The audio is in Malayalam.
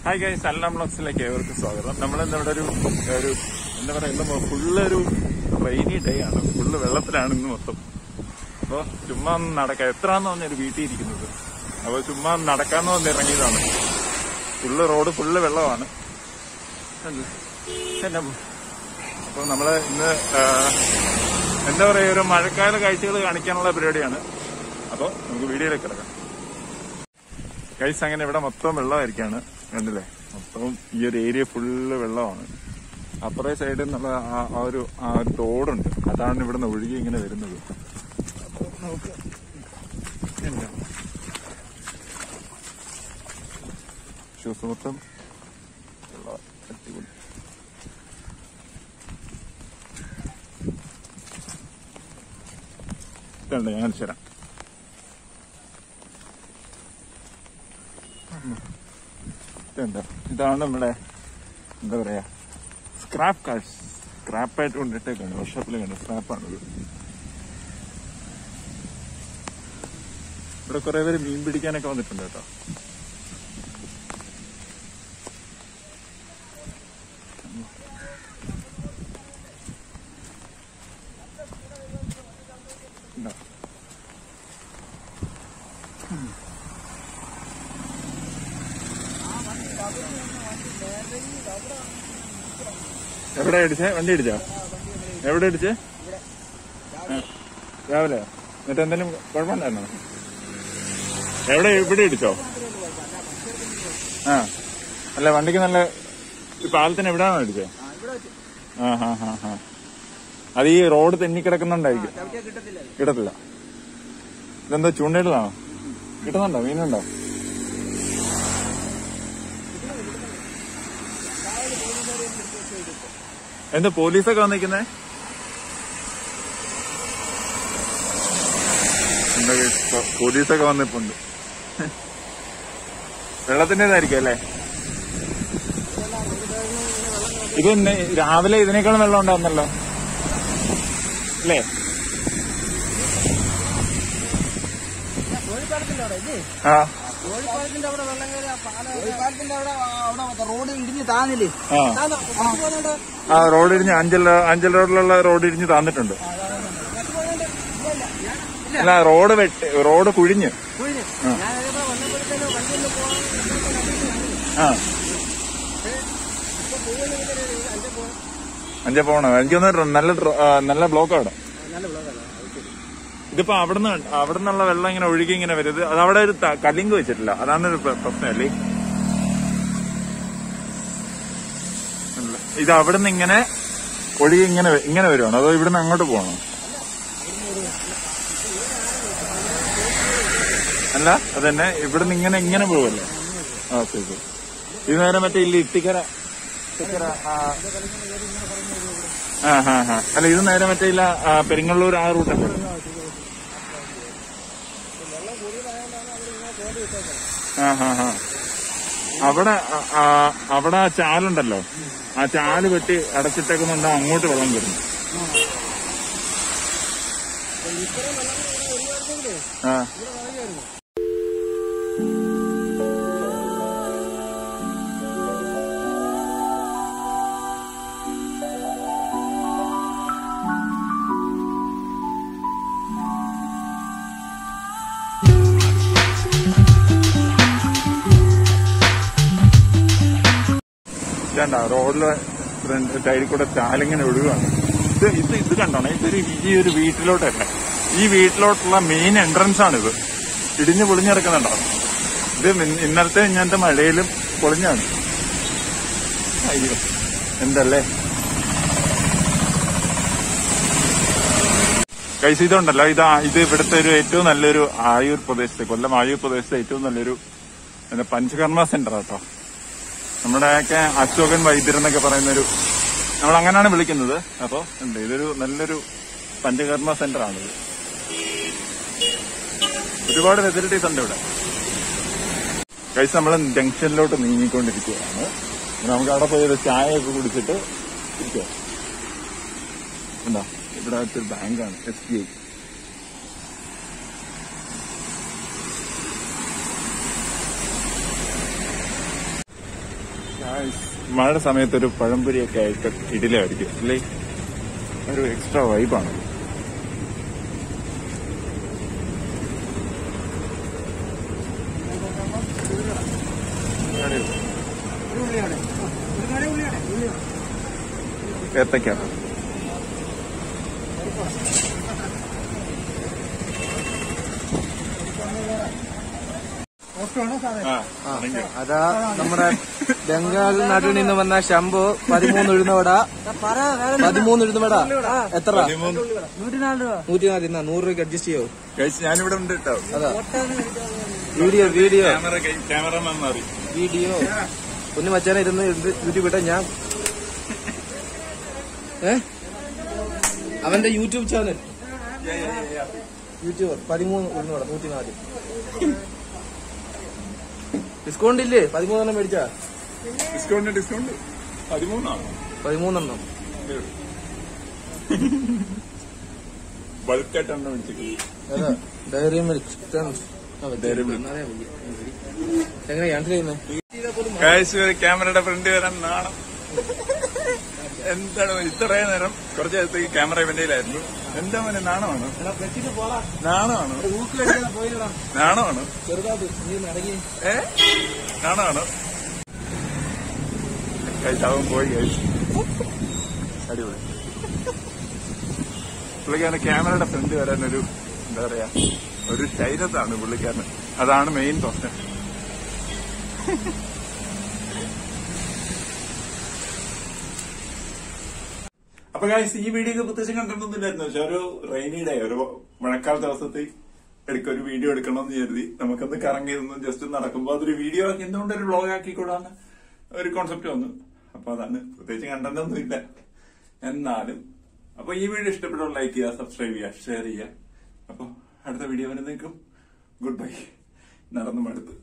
ഹായ് ഗൈസ്, സലാം വ്ളോഗ്സിലേക്ക് ഏവർക്കും സ്വാഗതം. നമ്മളിന്ന് ഇവിടെ ഒരു എന്താ പറയാ, ഇന്ന് ഫുള്ളൊരു റെയിനി ഡേ ആണ്. ഫുള്ള് വെള്ളത്തിലാണ് ഇന്ന് മൊത്തം. അപ്പൊ ചുമ്മാ ഒന്ന് നടക്കാം. എത്രാന്ന് പറഞ്ഞൊരു വീട്ടിൽ ഇരിക്കുന്നത്. അപ്പൊ ചുമ്മാ നടക്കാന്ന് വന്ന് ഇറങ്ങിയതാണ്. റോഡ് ഫുള്ള് വെള്ളമാണ്. അപ്പൊ നമ്മള് ഇന്ന് എന്താ പറയാ, ഒരു മഴക്കാല കാഴ്ചകൾ കാണിക്കാനുള്ള പരിപാടിയാണ്. അപ്പൊ നമുക്ക് വീഡിയോയിലേക്ക് കിടക്കാം. ഗൈസ്, അങ്ങനെ ഇവിടെ മൊത്തം വെള്ളമായിരിക്കാണ്. കണ്ടില്ലേ, മൊത്തം ഈ ഒരു ഏരിയ ഫുള്ള് വെള്ളമാണ്. അപ്പുറേ സൈഡിൽ നിന്നുള്ള ആ ഒരു തോടുണ്ട്, അതാണ് ഇവിടെ നിന്ന് ഒഴുകി ഇങ്ങനെ വരുന്നത്. അപ്പൊ നമുക്ക് ഷൂസ് മൊത്തം വെള്ളം അടിപൊളി. ഇതുണ്ട്, ഞാൻ കാണിച്ചു തരാം. ഇതാണ് നമ്മുടെ എന്താ പറയാ, സ്ക്രാപ്പ് കാഴ്ച. സ്ക്രാപ്പായിട്ട് കൊണ്ടിട്ടേക്കാണ്, വർക്ക്ഷോപ്പിൽ കണ്ട സ്ക്രാപ്പാണിത്. ഇവിടെ കുറെ പേര് മീൻ പിടിക്കാനൊക്കെ വന്നിട്ടുണ്ട് കേട്ടോ. എവിടെ അടിച്ചേ? വണ്ടി അടിച്ചോ? എവിടെ അടിച്ചേ? രാവിലെ? എന്നിട്ട് എന്തെങ്കിലും കുഴപ്പമുണ്ടായിരുന്നോ? ഇവിടെ അടിച്ചോ? ആ, അല്ല വണ്ടിക്ക് നല്ല പാലത്തിന് എവിടെയാണോ അടിച്ചേ? അത് ഈ റോഡ് തെന്നിക്കിടക്കുന്നുണ്ടായിരിക്കും. കിട്ടത്തില്ല. ഇതെന്താ, ചൂണ്ടയിലാണോ? കിട്ടുന്നുണ്ടോ? മീനുണ്ടോ? എന്താ പോലീസൊക്കെ വന്നിരിക്കുന്നേ? പോലീസൊക്കെ വന്നിപ്പുണ്ട്. വെള്ളത്തിൻ്റെതായിരിക്കും അല്ലേ? ഇത് രാവിലെ ഇതിനേക്കാളും വെള്ളം ഉണ്ടായിരുന്നല്ലോ അല്ലേ? ആ, റോഡ് ഇടിഞ്ഞ് താന്നില്ലേ? ആ, റോഡ് ഇടിഞ്ഞ് അഞ്ചൽ റോഡിലുള്ള റോഡ് ഇടിഞ്ഞ് താന്നിട്ടുണ്ട്. അല്ല, റോഡ് കുഴിഞ്ഞ്. ആ, അഞ്ചേ പോണോ? എനിക്ക് തോന്നുന്നു നല്ല ബ്ലോക്ക് അവിടെ. ഇതിപ്പോ അവിടെ നിന്നുള്ള വെള്ളം ഇങ്ങനെ ഒഴുകി ഇങ്ങനെ വരും. അത് അവിടെ ഒരു കല്ലിങ്ക് വെച്ചിട്ടില്ല, അതാണ് ഒരു പ്രശ്നമല്ലേ? ഇത് അവിടെ നിന്ന് ഇങ്ങനെ ഒഴുകി ഇങ്ങനെ വരുവാണോ, അതോ ഇവിടുന്ന് അങ്ങോട്ട് പോകണോ? അല്ല, അതന്നെ ഇവിടുന്ന് ഇങ്ങനെ പോവല്ലേ? ആ, ശരി. ഇത് നേരെ മറ്റേ ഇല്ല ഇത്തിക്കര. അല്ല, ഇത് നേരെ മറ്റേ ഇല്ല പെരിങ്ങള്ളൂർ ആ റൂട്ടല്ലേ? അവിടെ ആ ചാലുണ്ടല്ലോ, ആ ചാല് വെട്ടി അടച്ചിട്ടേക്കുന്നുണ്ടോ, അങ്ങോട്ട് വെള്ളം വരുന്നു. ആ, റോഡിലെ സൈഡിൽ കൂടെ ചാലിങ്ങനെ ഒഴുകാണ്. ഇത് കണ്ടോണേ, ഈ ഒരു വീട്ടിലോട്ടല്ല, ഈ വീട്ടിലോട്ടുള്ള മെയിൻ എൻട്രൻസ് ആണിത്. ഇടിഞ്ഞ് പൊളിഞ്ഞിറക്കുന്നുണ്ടോ? ഇത് ഇന്നലത്തെ മഴയിലും പൊളിഞ്ഞാണ്. അയ്യോ, എന്തല്ലേ കൈസ്. ഇതുണ്ടല്ലോ, ഇത് ഇവിടുത്തെ ഒരു ഏറ്റവും നല്ലൊരു ആയൂർ പ്രദേശത്ത്, കൊല്ലം ആയൂർ പ്രദേശത്തെ ഏറ്റവും നല്ലൊരു പഞ്ചകർമ്മ സെന്റർ കേട്ടോ. നമ്മുടെയൊക്കെ അശോകൻ വൈദ്യർ എന്നൊക്കെ പറയുന്നൊരു, നമ്മൾ അങ്ങനെയാണ് വിളിക്കുന്നത്. അപ്പൊ ഇതൊരു നല്ലൊരു പഞ്ചകർമ്മ സെന്റർ ആണിത്. ഒരുപാട് ഫെസിലിറ്റീസ് ഉണ്ട് ഇവിടെ. കഴിച്ച് നമ്മൾ ജംഗ്ഷനിലോട്ട് നീങ്ങിക്കൊണ്ടിരിക്കുകയാണ്. നമുക്ക് അവിടെ പോയി ഒരു ചായയൊക്കെ കുടിച്ചിട്ട് ഇരിക്കുക. എന്താ, ഇവിടെ ഒരു ബാങ്കാണ്, SBI. മഴ സമയത്ത് ഒരു പഴംപൊരിയൊക്കെ ആയിട്ട് ഇഡലിയായിരിക്കും അല്ലേ, ഒരു എക്സ്ട്രാ വൈബാണ്. ഏത്തക്ക അതാ നമ്മുടെ ബംഗാൾ നാട്ടിൽ നിന്ന് വന്ന ശംഭു 13 ഉഴുന്നവട. 13 ഉഴുന്നവട എത്ര? 104 ഇന്നാ 100 രൂപയ്ക്ക് അഡ്ജസ്റ്റ് ചെയ്യോ? ഞാനിവിടെ ഉണ്ട് കേട്ടോ. അതാ വീഡിയോ ക്യാമറമാൻ മാറി വീഡിയോ ഒന്ന് മച്ചാനെ ഇരുന്ന് യൂട്യൂബ് ഇട്ടാ ഞാൻ അവന്റെ യൂട്യൂബ് ചാനൽ യൂട്യൂബർ 13 ഉഴുന്നവട 104. ഡിസ്കൗണ്ട് ഇല്ലേ? 13 മേടിച്ചാ ഡിസ്കൗണ്ട് 13 ബൾക്കായിട്ടാണ് മേടിച്ചിട്ട്. ഡയറി മിൽക്ക് എങ്ങനെയാണ് ചെയ്യുന്നത്? ക്യാമറയുടെ ഫ്രണ്ട് വരാൻ നാണം. എന്താണ് ഇത്രയും നേരം കുറച്ച് നേരത്തേക്ക് ക്യാമറ ഇവന്റെയിലായിരുന്നു. എന്താ മോനെ നാണമാണ്? നാണമാണ് കഴിച്ചാവും പോയി കഴിച്ചു. അടിപൊളി. പുള്ളിക്കാരന് ക്യാമറയുടെ ഫ്രണ്ട് വരാനൊരു എന്താ പറയാ ഒരു ശൈലത്താണ് പുള്ളിക്കാരന്. അതാണ് മെയിൻ പ്രശ്നം. അപ്പൊ ഗൈസ് ഈ വീഡിയോ പ്രത്യേകിച്ച് കണ്ടിട്ടൊന്നുമില്ലായിരുന്നു. പക്ഷെ ഒരു റെയിനി ഡേ, ഒരു മഴക്കാല ദിവസത്തിൽ ഒരു വീഡിയോ എടുക്കണമെന്ന് കരുതി നമുക്കൊന്ന് കറങ്ങി നിന്ന് ജസ്റ്റ് നടക്കുമ്പോ അതൊരു വീഡിയോ ആക്കി എന്തുകൊണ്ടൊരു വ്ളോഗ് ആക്കിക്കൂടാന്ന് ഒരു കോൺസെപ്റ്റ് വന്നു. അപ്പൊ അതാണ്, പ്രത്യേകിച്ച് കണ്ടൊന്നും ഇല്ല എന്നാലും. അപ്പൊ ഈ വീഡിയോ ഇഷ്ടപ്പെട്ട ലൈക്ക് ചെയ്യുക, സബ്സ്ക്രൈബ് ചെയ്യുക, ഷെയർ ചെയ്യുക. അപ്പൊ അടുത്ത വീഡിയോ വരുന്നേക്കും ഗുഡ് ബൈ. നടന്നു മടുത്ത്.